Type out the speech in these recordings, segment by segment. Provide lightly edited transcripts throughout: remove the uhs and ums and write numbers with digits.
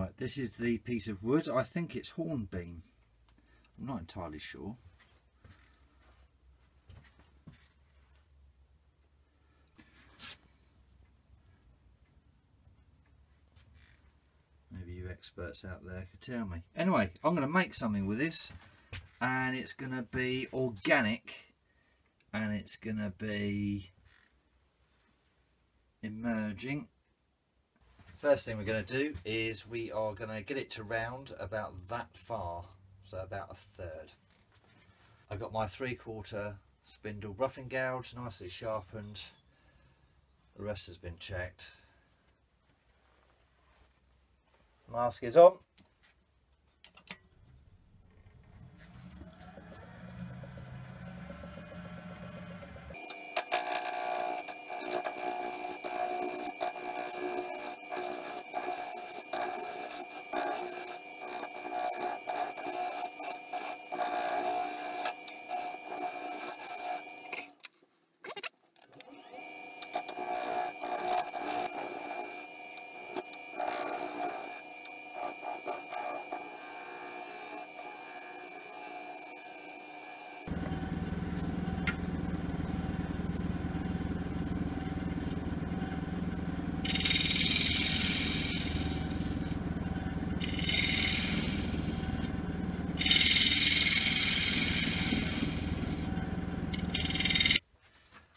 Right, this is the piece of wood. I think it's hornbeam. I'm not entirely sure. Maybe you experts out there could tell me. Anyway, I'm going to make something with this, and it's going to be organic, and it's going to be emerging. First thing we're going to do is we are going to get it to round about that far, so about a third. I've got my 3/4 spindle roughing gouge nicely sharpened. The rest has been checked. Mask is on.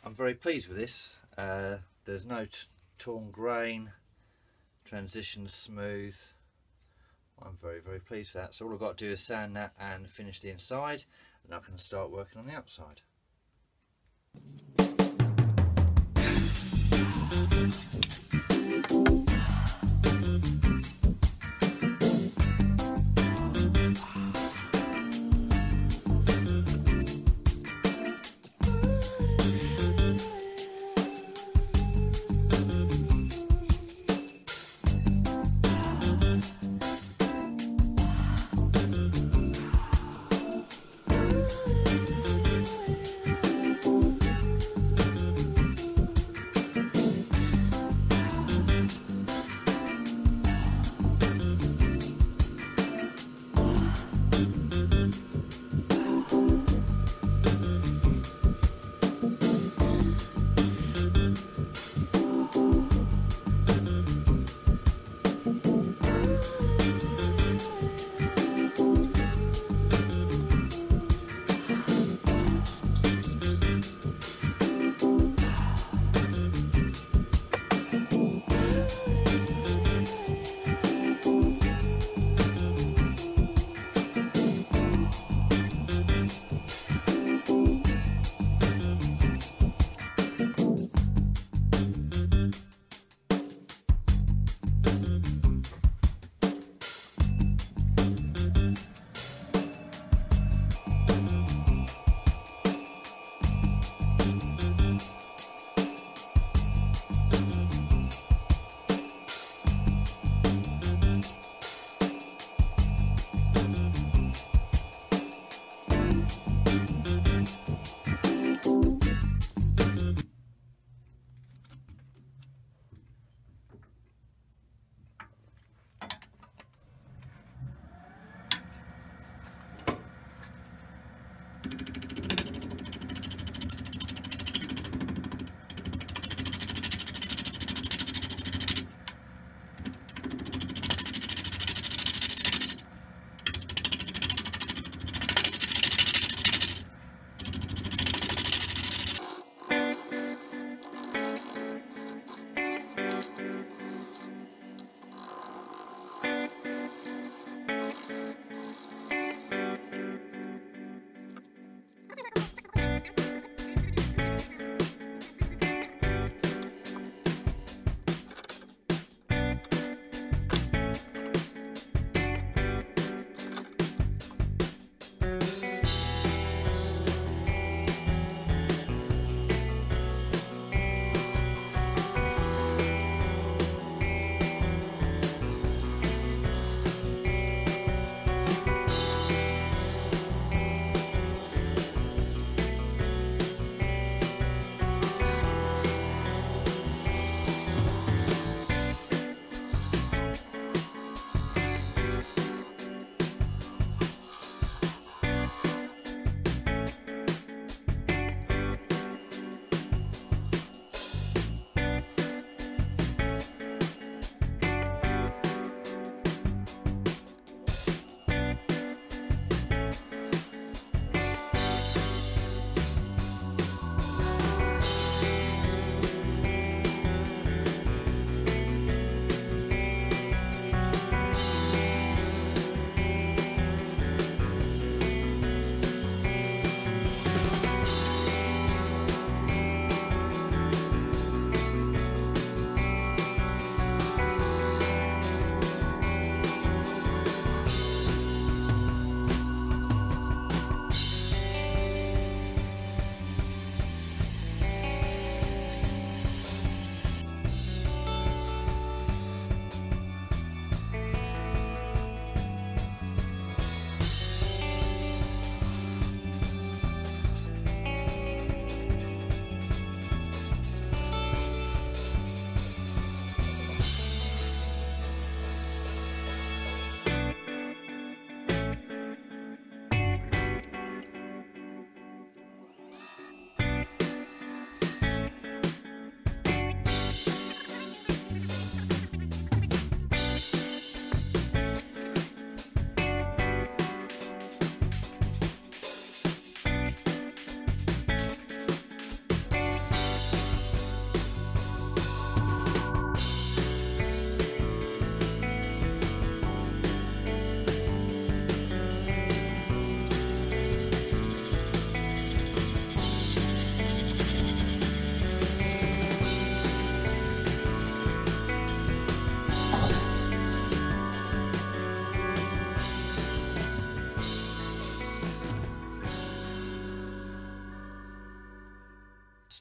I'm very pleased with this. There's no torn grain, transition's smooth. I'm very pleased with that. So all I've got to do is sand that and finish the inside, and I can start working on the outside.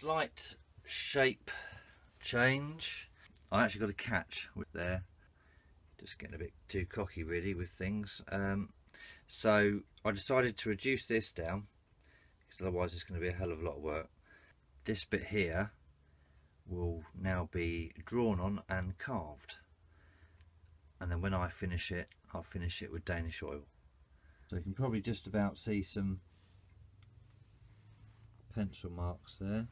slight shape change. I actually got a catch with there, just getting a bit too cocky really with things. So I decided to reduce this down, because otherwise it's going to be a hell of a lot of work. This bit here will now be drawn on and carved, and then when I finish it, I'll finish it with Danish oil. So you can probably just about see some pencil marks there.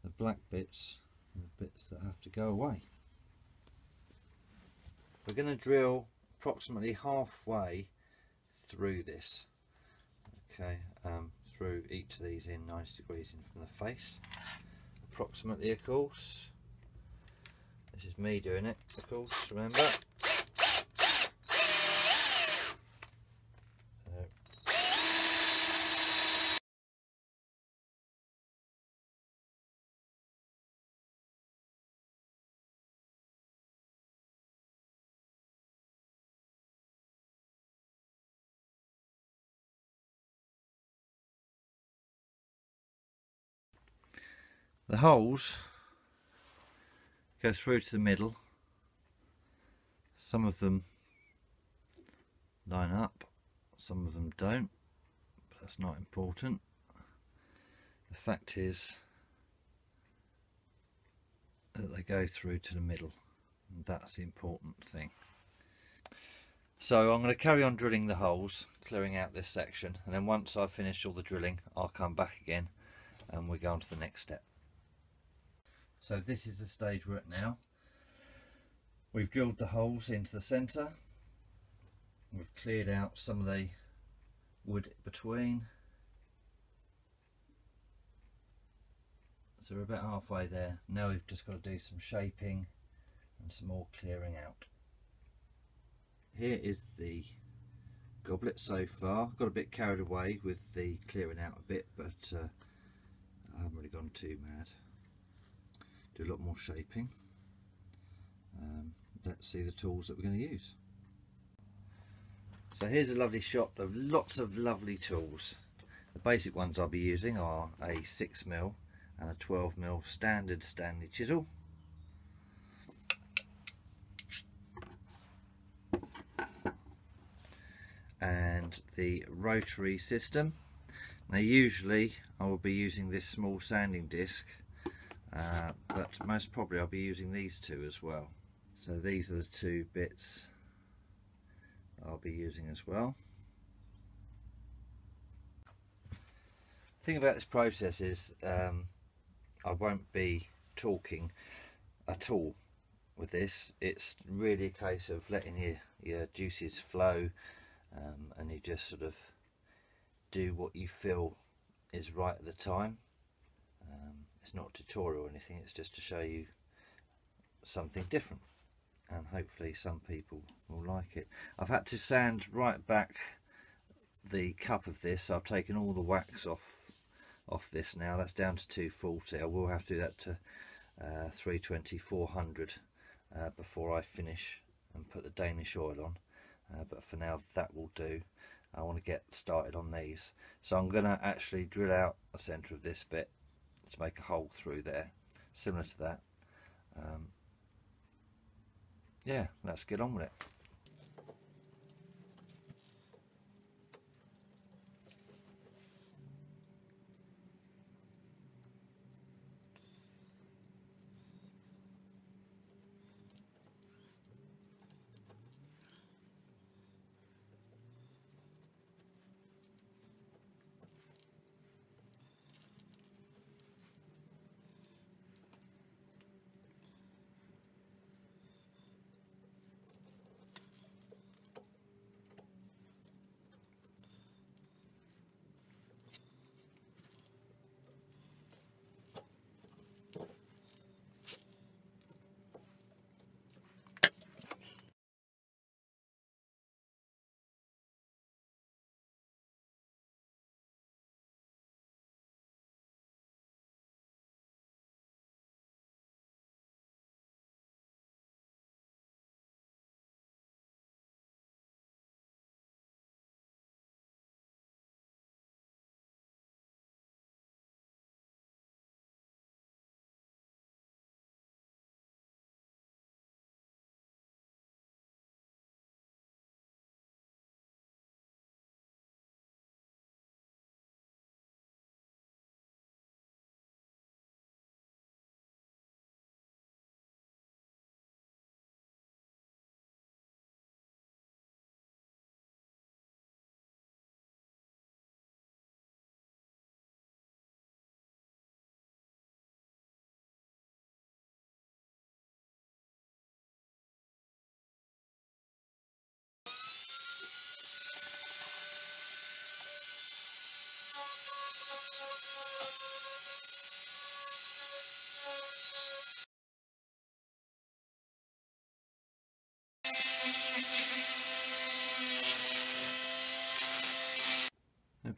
The black bits are the bits that have to go away. We're going to drill approximately halfway through this, okay, through each of these in 90 degrees in from the face, approximately, of course. This is me doing it, of course, remember. The holes go through to the middle. Some of them line up, some of them don't, but that's not important. The fact is that they go through to the middle, and that's the important thing. So I'm going to carry on drilling the holes, clearing out this section, and then once I've finished all the drilling, I'll come back again and we go on to the next step. So this is the stage we're at now. We've drilled the holes into the centre. We've cleared out some of the wood between. So we're about halfway there. Now we've just got to do some shaping and some more clearing out. Here is the goblet so far. Got a bit carried away with the clearing out a bit, but I haven't really gone too mad. Do a lot more shaping. Let's see the tools that we're going to use. So here's a lovely shot of lots of lovely tools. The basic ones I'll be using are a 6mm and a 12mm standard Stanley chisel. And the rotary system. Now usually I will be using this small sanding disc, but most probably I'll be using these two as well. So these are the two bits I'll be using as well. The thing about this process is I won't be talking at all with this. It's really a case of letting your juices flow, and you just sort of do what you feel is right at the time. It's not a tutorial or anything, it's just to show you something different, and hopefully some people will like it. I've had to sand right back the cup of this. I've taken all the wax off this now. That's down to 240. I will have to do that to 320, 400 before I finish and put the Danish oil on, but for now that will do. I want to get started on these, so I'm going to actually drill out the centre of this bit to make a hole through there, similar to that. Yeah, let's get on with it.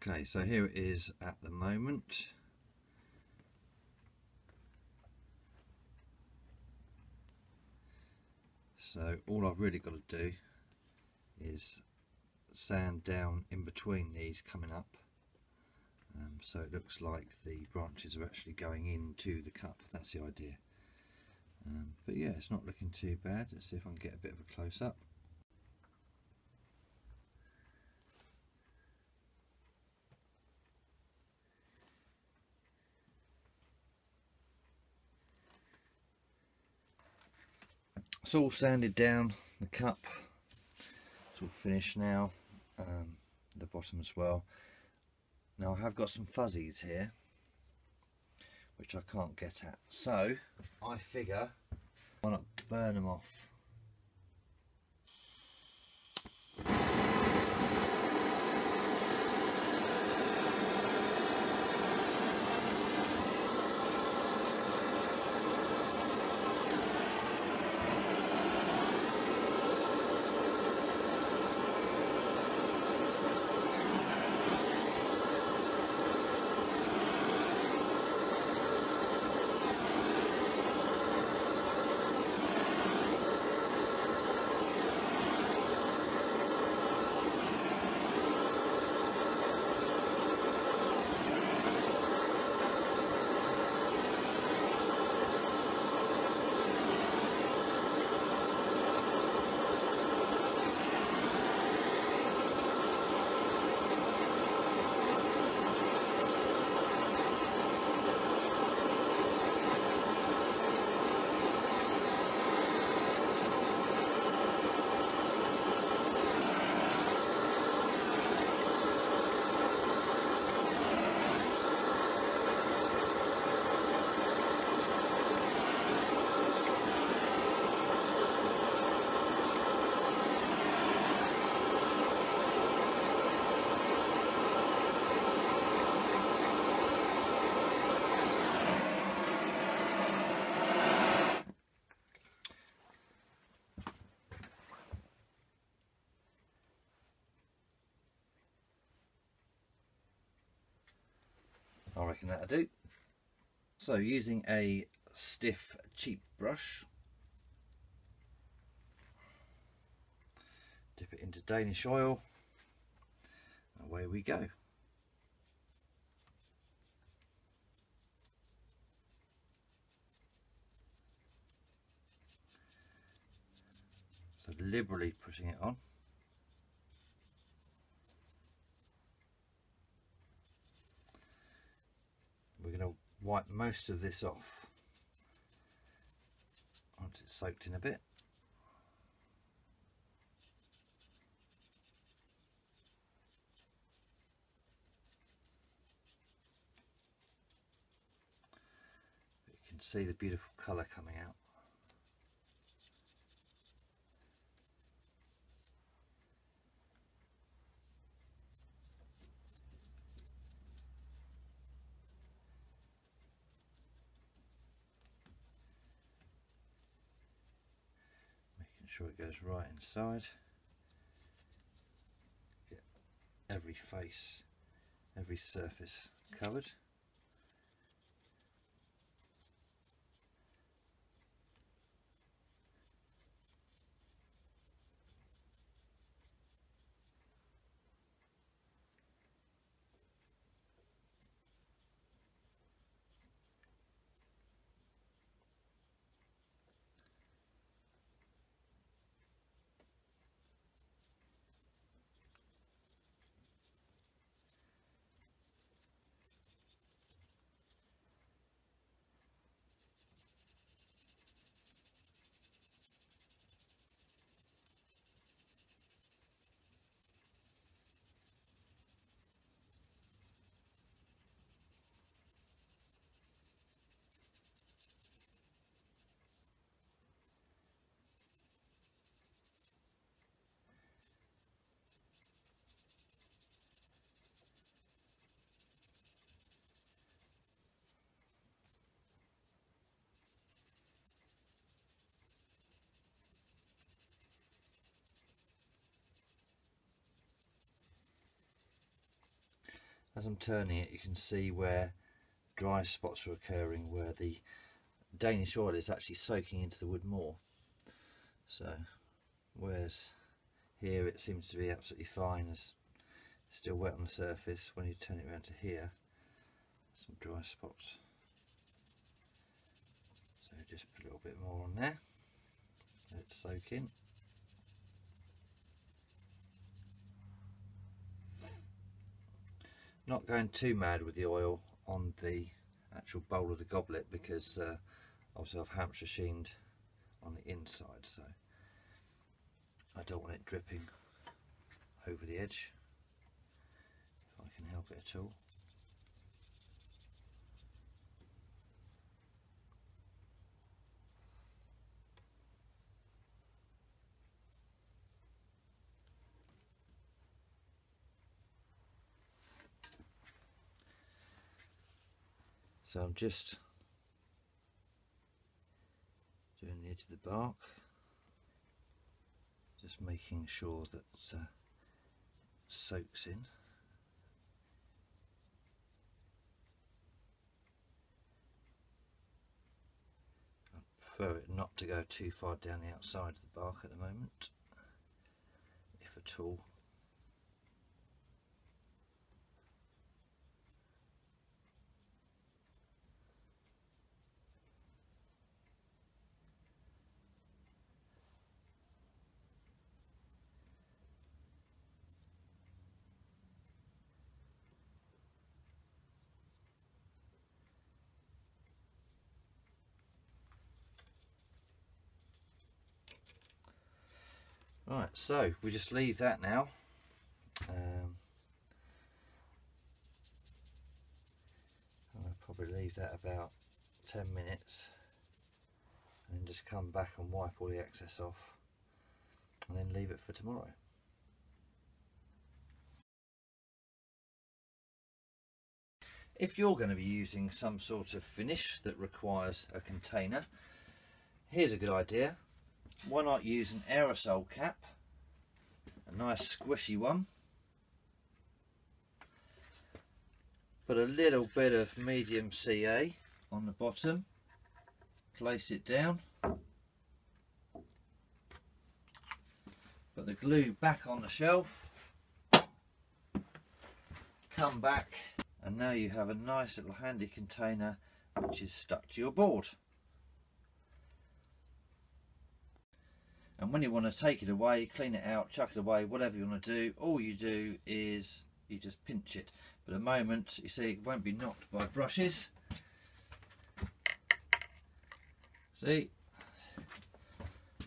Okay, so here it is at the moment. So all I've really got to do is sand down in between these coming up, so it looks like the branches are actually going into the cup. That's the idea. But yeah, it's not looking too bad. Let's see if I can get a bit of a close-up. It's all sanded down, the cup, it's all finished now, the bottom as well. Now I have got some fuzzies here, which I can't get at, so I figure why not burn them off. I reckon that'll do. So using a stiff cheap brush, dip it into Danish oil, and away we go. So liberally putting it on. We're going to wipe most of this off once it's soaked in a bit. But you can see the beautiful colour coming out. Sure it goes right inside. Get every face, every surface covered. As I'm turning it, you can see where dry spots are occurring, where the Danish oil is actually soaking into the wood more. So whereas here it seems to be absolutely fine, as it's still wet on the surface, when you turn it around to here, some dry spots. So just put a little bit more on there, let it soak in. Not going too mad with the oil on the actual bowl of the goblet, because obviously I've Hampshire Sheened on the inside, so I don't want it dripping over the edge if I can help it at all. So I'm just doing the edge of the bark, just making sure that it soaks in. I prefer it not to go too far down the outside of the bark at the moment, if at all. Right, so we just leave that now. I'll probably leave that about 10 minutes and then just come back and wipe all the excess off and then leave it for tomorrow. If you're going to be using some sort of finish that requires a container, here's a good idea. Why not use an aerosol cap, a nice squishy one. Put a little bit of medium CA on the bottom, place it down, put the glue back on the shelf, come back, and now you have a nice little handy container which is stuck to your board. And when you want to take it away, clean it out, chuck it away, whatever you want to do, all you do is you just pinch it. But at the moment, you see, it won't be knocked by brushes. See?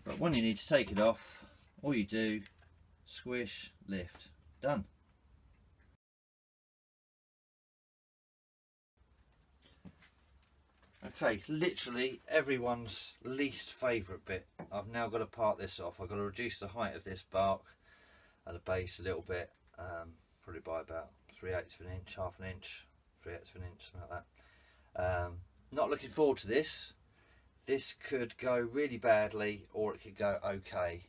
But when you need to take it off, all you do, squish, lift, done. Okay, literally everyone's least favourite bit. I've now got to part this off. I've got to reduce the height of this bark at the base a little bit, probably by about 3/8 of an inch, half an inch, 3/8 of an inch, something like that. Not looking forward to this. This could go really badly, or it could go okay.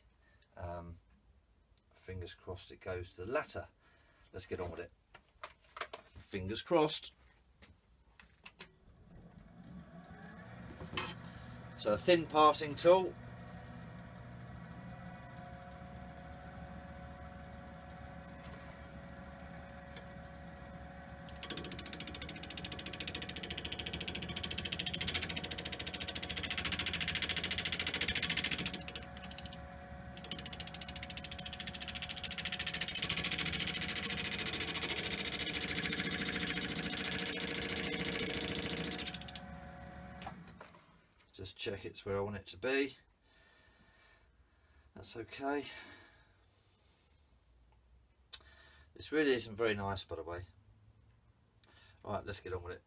Fingers crossed it goes to the latter. Let's get on with it. Fingers crossed. So a thin parting tool. Just check it's where I want it to be. That's okay. This really isn't very nice, by the way. Alright, let's get on with it.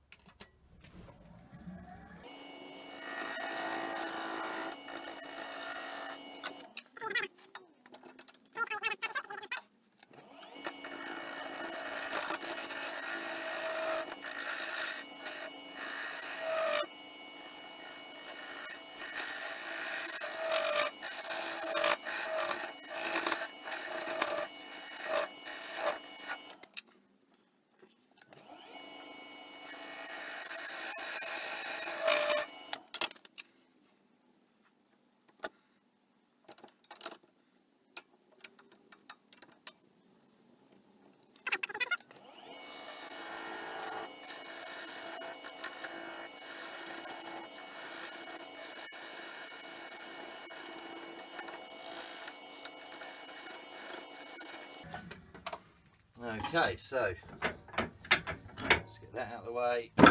Okay, so let's get that out of the way. Get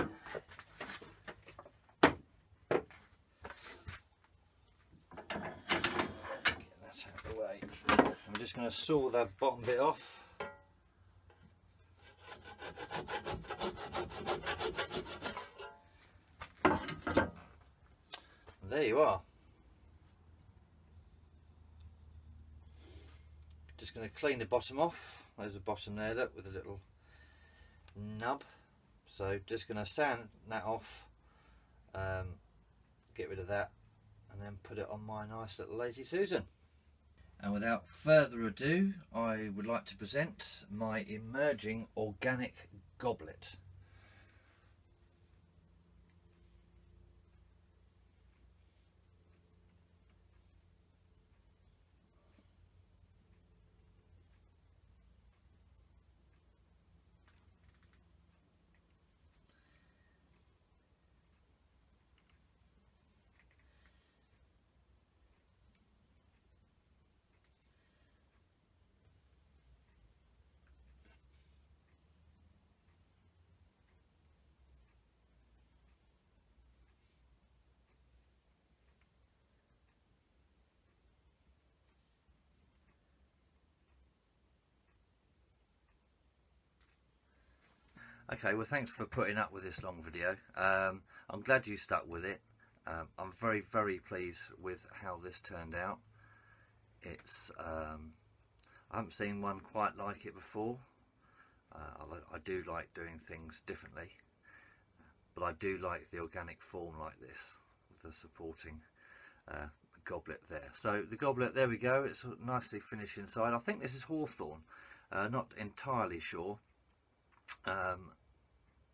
that out of the way. I'm just going to saw that bottom bit off. And there you are. Just going to clean the bottom off. There's the bottom there, look, with a little nub. So just going to sand that off, get rid of that, and then put it on my nice little Lazy Susan. And without further ado, I would like to present my emerging organic goblet. Okay, well, thanks for putting up with this long video. I'm glad you stuck with it. I'm very, very pleased with how this turned out. It's I haven't seen one quite like it before. I do like doing things differently, but I do like the organic form like this, with the supporting goblet there. So the goblet, there we go, it's nicely finished inside. I think this is Hawthorn, not entirely sure.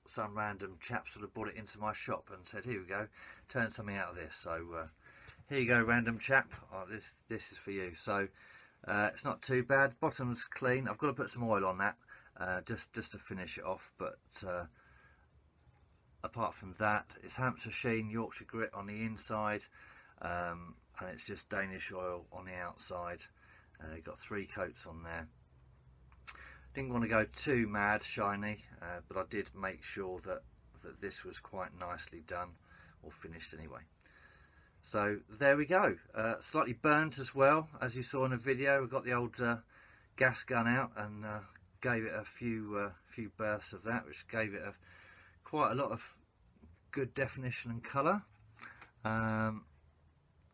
Some random chap sort of brought it into my shop and said, here we go, turn something out of this. So here you go, random chap, this is for you. So it's not too bad. Bottom's clean. I've got to put some oil on that just to finish it off, but apart from that, it's Hampshire Sheen Yorkshire Grit on the inside, and it's just Danish oil on the outside. You've got 3 coats on there. Didn't want to go too mad shiny, but I did make sure that this was quite nicely done, or finished anyway. So there we go. Slightly burnt as well, as you saw in the video. We got the old gas gun out and gave it a few bursts of that, which gave it quite a lot of good definition and colour,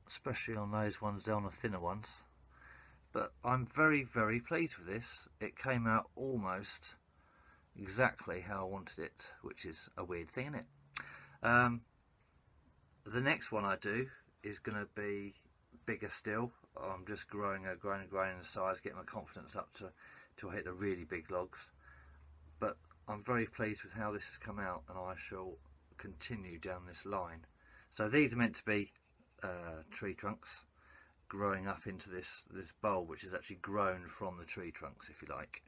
especially on those ones down, the thinner ones. But I'm very, very pleased with this. It came out almost exactly how I wanted it, which is a weird thing, isn't it? The next one I do is going to be bigger still. I'm just growing in size, getting my confidence up to hit the really big logs. But I'm very pleased with how this has come out, and I shall continue down this line. So these are meant to be tree trunks growing up into this bowl, which is actually grown from the tree trunks, if you like.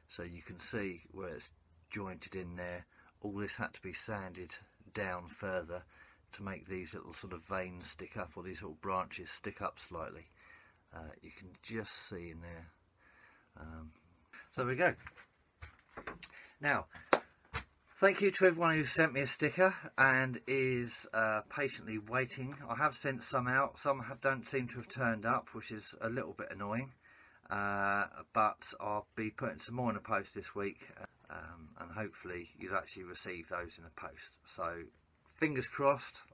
So you can see where it's jointed in there. All this had to be sanded down further to make these little sort of veins stick up, or these little branches stick up slightly. You can just see in there. So there we go. Now, thank you to everyone who sent me a sticker and is patiently waiting. I have sent some out. Some don't seem to have turned up, which is a little bit annoying. But I'll be putting some more in the post this week, and hopefully you'll actually receive those in the post. So fingers crossed.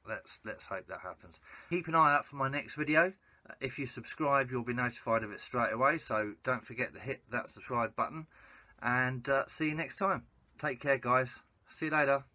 Let's hope that happens. Keep an eye out for my next video. If you subscribe, you'll be notified of it straight away. So don't forget to hit that subscribe button. And see you next time. Take care, guys. See you later.